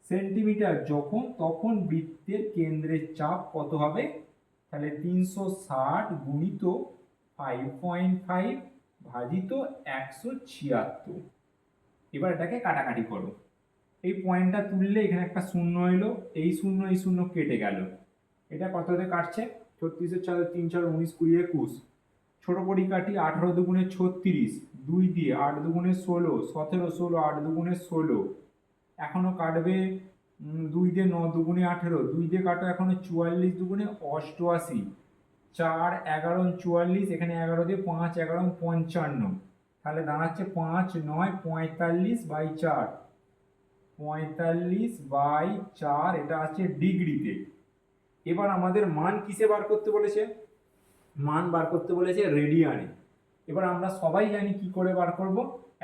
সেন্টিমিটার যখন, তখন বৃত্তের কেন্দ্রের চাপ কত হবে, তাহলে 360 গুণিত 5.5 ভাজিত 176। এবার এটাকে কাটাকাটি করো, এই পয়েন্টটা তুললে এখানে একটা শূন্য এলো, এই শূন্য কেটে গেল। এটা কত দিয়ে কাটছে, 36 4 3 4 19 20 21, ছোট করি কাটি, 18 দুগুণে 36, 2 দিয়ে 8 দুগুণে 16, 17 16, 8 দুগুণে 16, এখনো কাটবে 2 দিয়ে 9 দুগুণে 18, 2 দিয়ে কাটো এখনো 44 দুগুণে 88, 4 11 44, এখানে 11 দিয়ে 5 11 55, তাহলে দাঁড়াচ্ছে 5 9 45/4, 45/4, এটা আছে ডিগ্রিতে। এবার আমাদের মান কিসে বার করতে বলেছে, মান বার করতে বলেছে রেডিয়ানে। এবার আমরা সবাই জানি কি করে বার করব,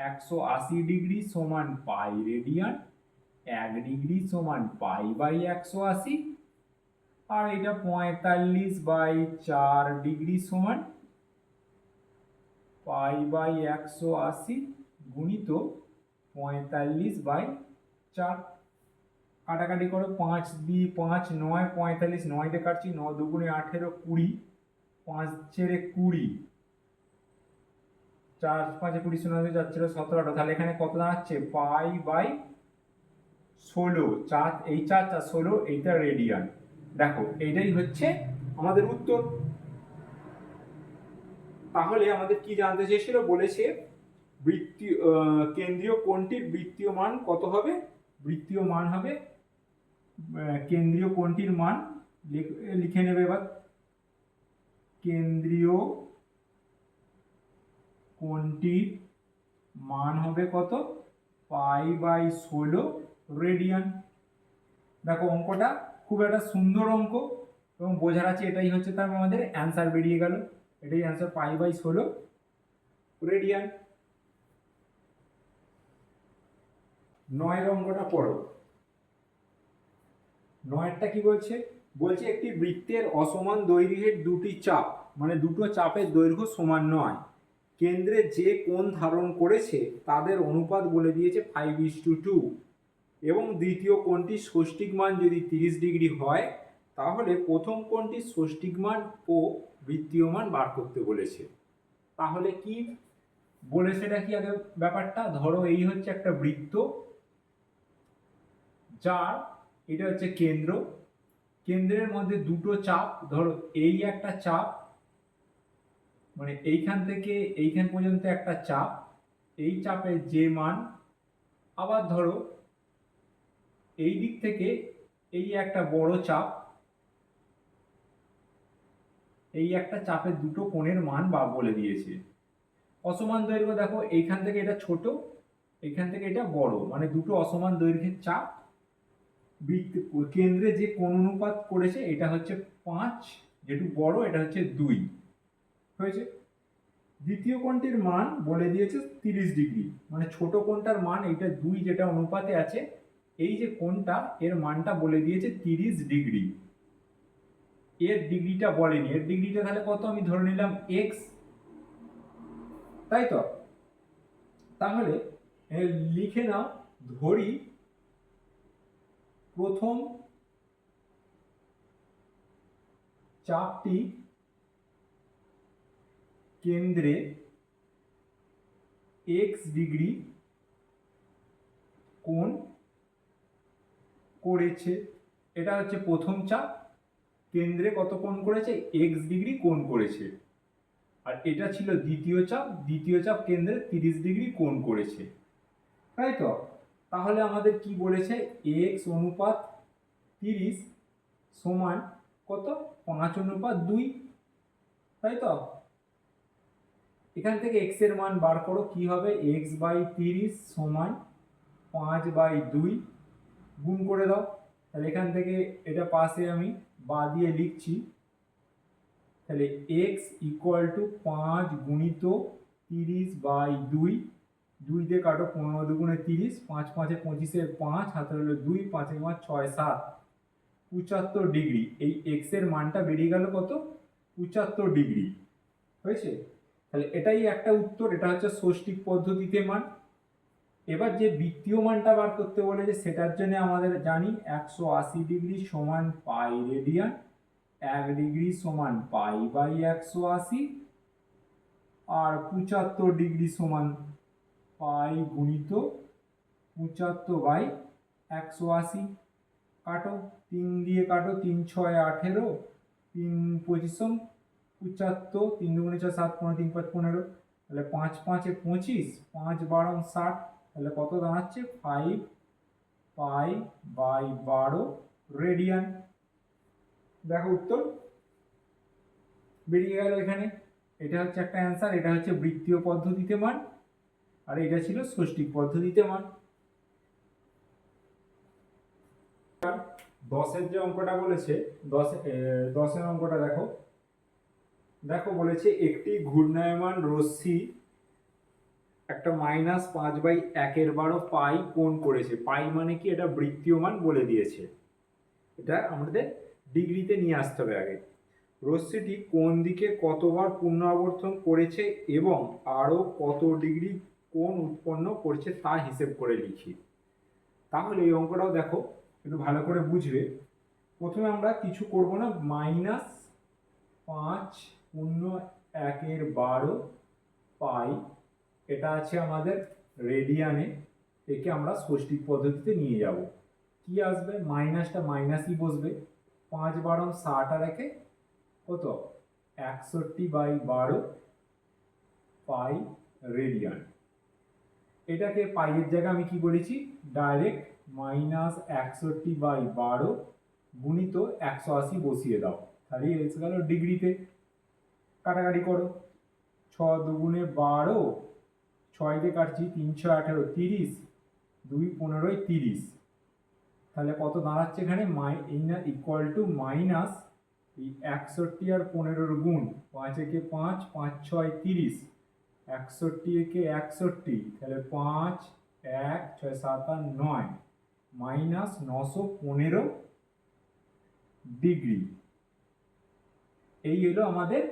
180 ডিগ্রি সমান পাই রেডিয়ান, 1 ডিগ্রি সমান পাই/180, আর এটা 45/4 ডিগ্রি সমান পাই/180 গুণিত 45/4। কাটাকাটি করো, 5 দিয়ে 5 9 45, 9 দিয়ে কাটছি, 9 দুগুণে 18 20, 5 ছেড়ে 20, 4 5 20 শূন্য যাচ্ছে 17, তাহলে এখানে কত দাঁড়াচ্ছে পাই বাই 16, 4 এই 4 4 16, এইটা রেডিয়ান। দেখো এইটাই হচ্ছে আমাদের উত্তর। তাহলে আমাদের কি জানতে চেয়েছিল, বলেছে বৃত্তীয় কেন্দ্রীয় কোণটির বৃত্তীয় মান কত হবে, বৃত্তীয় মান হবে কেন্দ্রীয় কোণটির মান লিখে নেবে এবার, কেন্দ্রীয় কোণটির মান হবে কত, পাই বাই 16 রেডিয়ান। দেখো অঙ্কটা খুব একটা সুন্দর অঙ্ক এবং বোঝার আছে, এটাই হচ্ছে তার আমাদের অ্যান্সার বেরিয়ে গেল, এটাই অ্যান্সার পাই বাই 16 রেডিয়ান। 9 অঙ্কটা পড়ো। 9টা কি বলছে, বলছে একটি বৃত্তের অসমান দৈর্ঘ্যের দুটি চাপ, মানে দুটো চাপের দৈর্ঘ্য সমান নয়, কেন্দ্রে যে কোণ ধারণ করেছে তাদের অনুপাত বলে দিয়েছে 5:2, এবং দ্বিতীয় কোণটির ষষ্ঠিক মান যদি 30 ডিগ্রি হয় তাহলে প্রথম কোণটির ষষ্ঠিক মান ও বৃত্তীয় মান বার করতে বলেছে। তাহলে কি বলেছে এটা কি আগে ব্যাপারটা, ধরো এই হচ্ছে একটা বৃত্ত, যার এটা হচ্ছে কেন্দ্র, কেন্দ্রের মধ্যে দুটো চাপ, ধরো এই একটা চাপ, মানে এইখান থেকে এইখান পর্যন্ত একটা চাপ, এই চাপের যে মান, আবার ধরো এই দিক থেকে এই একটা বড় চাপ, এই একটা চাপের দুটো কোণের মান বা বলে দিয়েছে। অসমান দৈর্ঘ্য দেখো এইখান থেকে এটা ছোট, এইখান থেকে এটা বড়, মানে দুটো অসমান দৈর্ঘ্যের চাপ, কেন্দ্রে যে কোণ অনুপাত করেছে এটা হচ্ছে 5, যেটু বড় এটা হচ্ছে 2 হয়েছে। দ্বিতীয় কোণটির মান বলে দিয়েছে 30 ডিগ্রি, মানে ছোট কোণটার মান এইটা 2 যেটা অনুপাতে আছে, এই যে কোণটা এর মানটা বলে দিয়েছে 30 ডিগ্রি। এর ডিগ্রিটা বলেনি, এর ডিগ্রিটা তাহলে কত আমি ধরে নিলাম x, তাই তো। তাহলে লিখে নাও, ধরি প্রথম চাপটি কেন্দ্রে x ডিগ্রি কোণ করেছে, এটা হচ্ছে প্রথম চাপ, কেন্দ্রে কত কোণ করেছে, x ডিগ্রি কোণ করেছে। আর এটা ছিল দ্বিতীয় চাপ, দ্বিতীয় চাপ কেন্দ্রে 30 ডিগ্রি কোণ করেছে, তাই তো। তাহলে আমাদের কি বলেছে, x অনুপাত 30 সমান কত, 5:2, তাই তো। এখান থেকে x এর মান বার করো, কি হবে, x/30 সমান 5/2, গুণ করে দাও। তাহলে এখান থেকে এটা পাশে আমি বা দিয়ে লিখছি, তাহলে x = 5 গুণিত 30/2, 2 দিয়ে কাটো, 15 দুগুণে 30, 5 5 25, 5 হাতে হলো 2, 5 5 6 7, 75 ডিগ্রি। এই x এর মানটা বেরিয়ে গেল কত, 75 ডিগ্রি হয়েছে। তাহলে এটাই একটা উত্তর, এটা হচ্ছে ষষ্ঠিক পদ্ধতিতে মান। এবার যে বৃত্তীয় মানটা বার করতে বলেছে সেটার জন্য আমাদের জানি 180 ডিগ্রি সমান পাই রেডিয়ান, 1 ডিগ্রি সমান পাই/180, আর 75 ডিগ্রি সমান পাই গুণিত 75/180। কাটো, 3 দিয়ে কাটো, 3 6 18, 3 25 75, 3 দুগুণে 6 7 15 3 5 15, তাহলে 5 5 25, 5 12 60, তাহলে কত দাঁড়াচ্ছে 5 পাই/12 রেডিয়ান। দেখো উত্তর বেরিয়ে গেল এখানে, এটা হচ্ছে একটা অ্যান্সার, এটা হচ্ছে বৃত্তীয় পদ্ধতিতে মান, আর এটা ছিল ষষ্ঠিক পদ্ধতিতে মান। 10-এর যে অঙ্কটা বলেছে, 10-এর অঙ্কটা দেখো, দেখো বলেছে একটি ঘূর্ণায়মান রশ্মি একটা -5/1 পাই কোণ করেছে। পাই মানে কি, এটা বৃত্তীয় মান বলে দিয়েছে, এটা আমাদের ডিগ্রিতে নিয়ে আসতে হবে আগে। রশ্মিটি কোন দিকে কতবার পুনরাবর্তন করেছে এবং আরও কত ডিগ্রি কোণ উৎপন্ন করছে তা হিসেব করে লিখি। তাহলে এই অঙ্কটাও দেখো একটু ভালো করে বুঝবে। প্রথমে আমরা কিছু করব না, -5 × 1 / 12 পাই এটা আছে আমাদের রেডিয়ানে, একে আমরা ষষ্ঠিক পদ্ধতিতে নিয়ে যাব। কি আসবে, মাইনাসটা মাইনাসই বসবে, 5 × 12 আর একে কত 61/12 পাই রেডিয়ান। এটাকে পাইয়ের জায়গায় আমি কি বলেছি, ডাইরেক্ট -61/12 গুণিত 180 বসিয়ে দাও, তাহলে এসে গেল ডিগ্রিতে। কাটাকাটি করো, 6 দুগুণে 12, 6 দিয়ে কাটছি 3 × 18 30, 2 15 30, তাহলে কত দাঁড়াচ্ছে এখানে ইকুয়াল টু মাইনাস এই 61 আর 15 গুণ, 5 একে 5, 5 6 30, 61 একে 61, তাহলে 5 1 6 7 আর 9 মাইনাস 915 ডিগ্রি। এই হলো আমাদের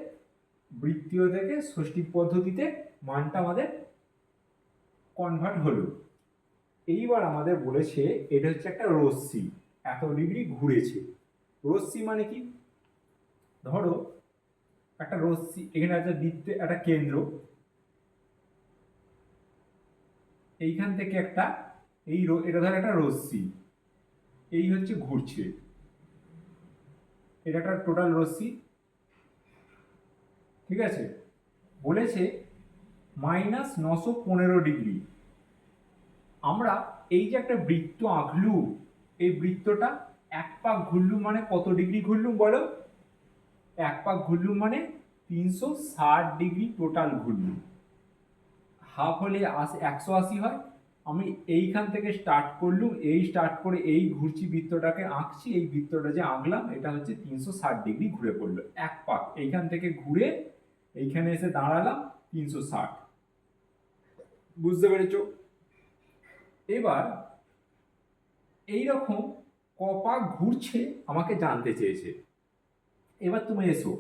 বৃত্তীয় থেকে ষষ্ঠিক পদ্ধতিতে মানটা আমাদের কনভার্ট হলো। এইবার আমাদের বলেছে এটা হচ্ছে একটা রশ্মি, এত ডিগ্রি ঘুরেছে। রশ্মি মানে কি, ধরো একটা রশ্মি, এখানে একটা বৃত্তে একটা কেন্দ্র, এইখান থেকে একটা এটা ধর একটা রশ্মি, এই হচ্ছে ঘুরছে, এটা একটা টোটাল রশ্মি, ঠিক আছে। বলেছে -915 ডিগ্রি। আমরা এই যে একটা বৃত্ত আঁকলু, এই বৃত্তটা এক পাক ঘুরলুম মানে কত ডিগ্রি ঘুরলুম বলো, এক পাক ঘুরলুম মানে 360 ডিগ্রি টোটাল ঘুরলুম। হাফ হলে 180 হয়। আমি এইখান থেকে স্টার্ট করলুম, এই স্টার্ট করে এই ঘুরছি বৃত্তটাকে আঁকছি, এই বৃত্তটা যে আঁকলাম এটা হচ্ছে 360 ডিগ্রি ঘুরে পড়লো এক পাক, এইখান থেকে ঘুরে এইখানে এসে দাঁড়ালাম 360। বুঝতে পেরেছো? এবার এইরকম কপাক ঘুরছে আমাকে জানতে চেয়েছে। এবার তুমি এসো,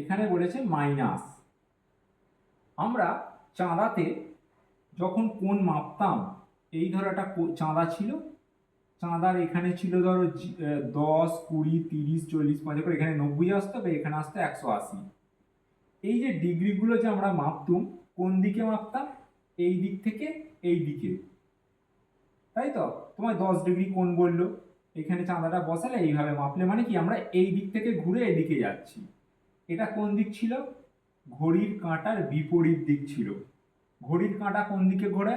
এখানে বলেছে মাইনাস। আমরা চাঁদাতে যখন কোণ মাপতাম, এই ধরো একটা চাঁদা ছিল, চাঁদার এখানে ছিল ধরো 10 20 30 40 50 করে, এখানে 90 আসতো, এখানে আসতো 180। এই যে ডিগ্রিগুলো যে আমরা মাপতুম, কোন দিকে মাপতাম, এই দিক থেকে এই দিকে, তাই তো। তোমার 10 ডিগ্রি কোণ বললো, এখানে চাঁদাটা বসালে এইভাবে মাপলে, মানে কি আমরা এই দিক থেকে ঘুরে এদিকে যাচ্ছি। এটা কোন দিক ছিল, ঘড়ির কাঁটার বিপরীত দিক ছিল। ঘড়ির কাঁটা কোন দিকে ঘোরে,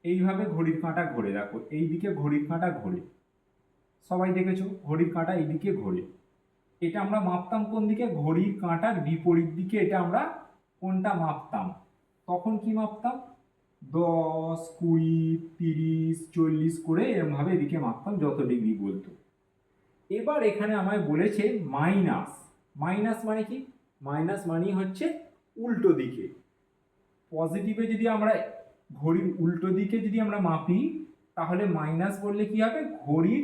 এইভাবে ঘড়ির কাঁটা ঘোরে, দেখো এই দিকে ঘড়ির কাঁটা ঘোরে, সবাই দেখেছো ঘড়ির কাঁটা এইদিকে ঘোরে। এটা আমরা মাপতাম কোন দিকে, ঘড়ির কাঁটার বিপরীত দিকে এটা আমরা কোনটা মাপতাম। তখন কি মাপতাম, 10 20 30 40 করে এরমভাবে এদিকে মাপতাম যত ডিগ্রি বলতো। এবার এখানে আমায় বলেছে মাইনাস। মাইনাস মানে কি, মাইনাস মানে হচ্ছে উল্টো দিকে। পজিটিভে যদি আমরা ঘড়ির উল্টো দিকে যদি আমরা মাপি, তাহলে মাইনাস বললে কি হবে, ঘড়ির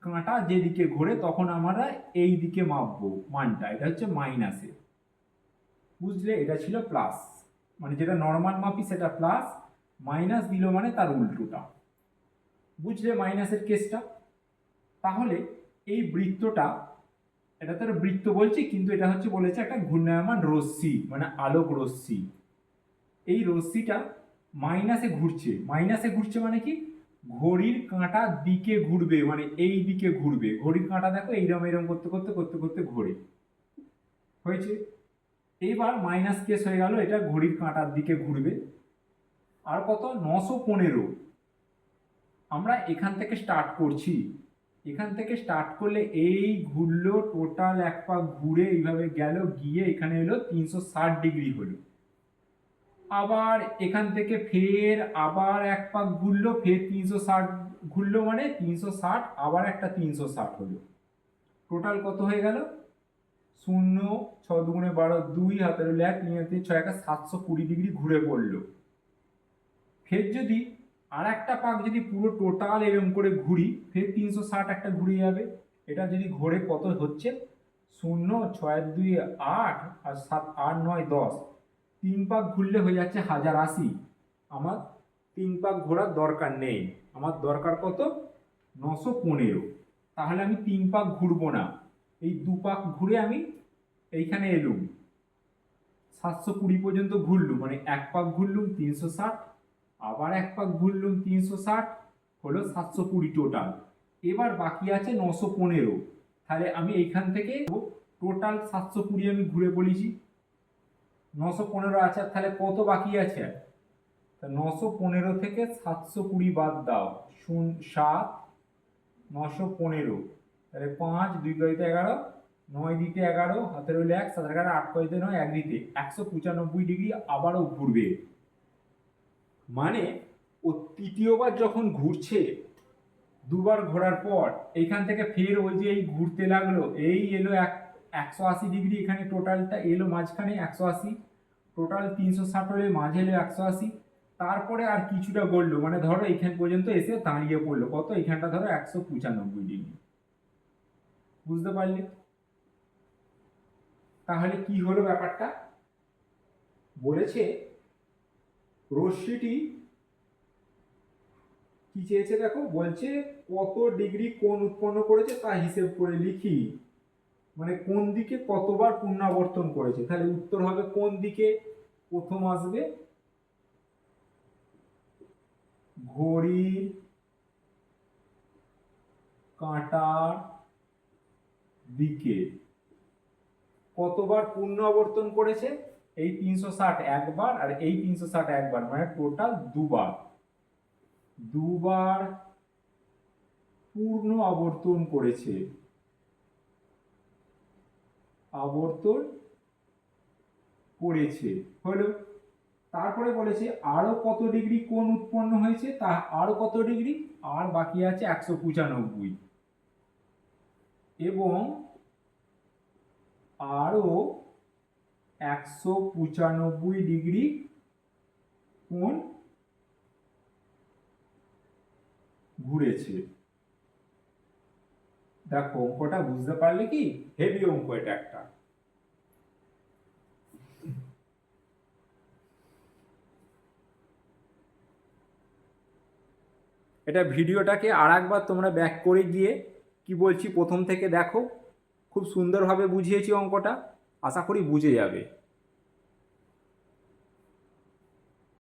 কাঁটা যেদিকে ঘোরে তখন আমরা এই দিকে মাপবো মানটা, এটা হচ্ছে মাইনাসে। বুঝলে, এটা ছিল প্লাস, মানে যেটা নর্মাল মাপি সেটা প্লাস, মাইনাস দিল মানে তার উল্টোটা। বুঝলে মাইনাসের কেসটা? তাহলে এই বৃত্তটা, এটা তো বৃত্ত বলছি কিন্তু এটা হচ্ছে বলেছে একটা ঘূর্ণায়মান রশ্মি, মানে আলোক রশ্মি। এই রশ্মিটা মাইনাসে ঘুরছে। মাইনাসে ঘুরছে মানে কি, ঘড়ির কাঁটার দিকে ঘুরবে, মানে এই দিকে ঘুরবে। ঘড়ির কাঁটা দেখো এইরকম এরকম করতে করতে করতে করতে ঘোরে, হয়েছে। এইবার মাইনাস কেস হয়ে গেল, এটা ঘড়ির কাঁটার দিকে ঘুরবে। আর কত, 915। আমরা এখান থেকে স্টার্ট করছি, এখান থেকে স্টার্ট করলে এই ঘুরলো টোটাল এক পাক ঘুরে এইভাবে গেল, গিয়ে এখানে এলো 360 ডিগ্রি হলো। আবার এখান থেকে ফের আবার এক পাক ঘুরলো, ফের 360 ঘুরলো, মানে 360 আবার একটা 360 হলো। টোটাল কত হয়ে গেল, 0 6 দুগুণে 12 2 হাতে রইল 1 3 3 6 1 720 ডিগ্রি ঘুরে পড়লো। ফের যদি আর একটা পাক যদি পুরো টোটাল এরকম করে ঘুরি, ফের 360 একটা ঘুরে যাবে। এটা যদি ঘোরে কত হচ্ছে, 0 6 2 8 আর 7 8 9 10, 3 পাক ঘুরলে হয়ে যাচ্ছে 1080। আমার 3 পাক ঘোরার দরকার নেই, আমার দরকার কত, 915। তাহলে আমি 3 পাক ঘুরবো না, এই 2 পাক ঘুরে আমি এইখানে এলুম, 720 পর্যন্ত ঘুরলুম, মানে এক পাক ঘুরলুম 360, আবার এক পাক ঘুরলুম 360, হলো 720 টোটাল। এবার বাকি আছে 915। তাহলে আমি এইখান থেকে টোটাল 720 আমি ঘুরে বলেছি, 915 আছে, তাহলে কত বাকি আছে? 915 থেকে 720 বাদ দাও, 7, 915, তাহলে 5, 2 কয়তে 11, 9 দিতে 11, হাতে রইল 1, 7 11, 8 কয়তে 9, 1 দিতে 195 ডিগ্রি আবারও ঘুরবে। মানে ও তৃতীয়বার যখন ঘুরছে, দুবার ঘোরার পর এইখান থেকে ফের ওই যে এই ঘুরতে লাগলো, এই এলো 180 ডিগ্রি, এখানে টোটালটা এলো মাঝখানে 180, টোটাল 360 হলে মাঝে এলো 180, তারপরে আর কিছুটা গড়লো, মানে ধরো এইখান পর্যন্ত এসে দাঁড়িয়ে পড়লো কত, এইখানটা ধরো 195 ডিগ্রি। বুঝতে পারলে? তাহলে কি হলো ব্যাপারটা? বলেছে রশ্মিটি কি চেয়েছে দেখো, বলছে কত ডিগ্রি কোণ উৎপন্ন করেছে তা হিসেব করে লিখি, মানে কোন দিকে কতবার পুনরাবর্তন করেছে। তাহলে উত্তর হবে কোন দিকে? প্রথম আসবে ঘড়ির কাঁটার দিকে। কতবার পুনরাবর্তন করেছে? এই 360 একবার আর এই 360 একবার, মানে টোটাল দুবার। দুবার পূর্ণ আবর্তন করেছে, আবর্তন করেছে, হলো। তারপরে বলেছে আরো কত ডিগ্রি কোণ উৎপন্ন হয়েছে, তা আরো কত ডিগ্রি, আর বাকি আছে 195, এবং আরো 195 ডিগ্রি কোণ ঘুরেছে। দেখো অঙ্কটা বুঝতে পারলে কি? হেভি অঙ্ক এটা একটা। এটা ভিডিওটাকে আর একবার তোমরা ব্যাক করে গিয়ে কি বলছি প্রথম থেকে দেখো, খুব সুন্দরভাবে বুঝিয়েছি অঙ্কটা, আশা করি বুঝে যাবে।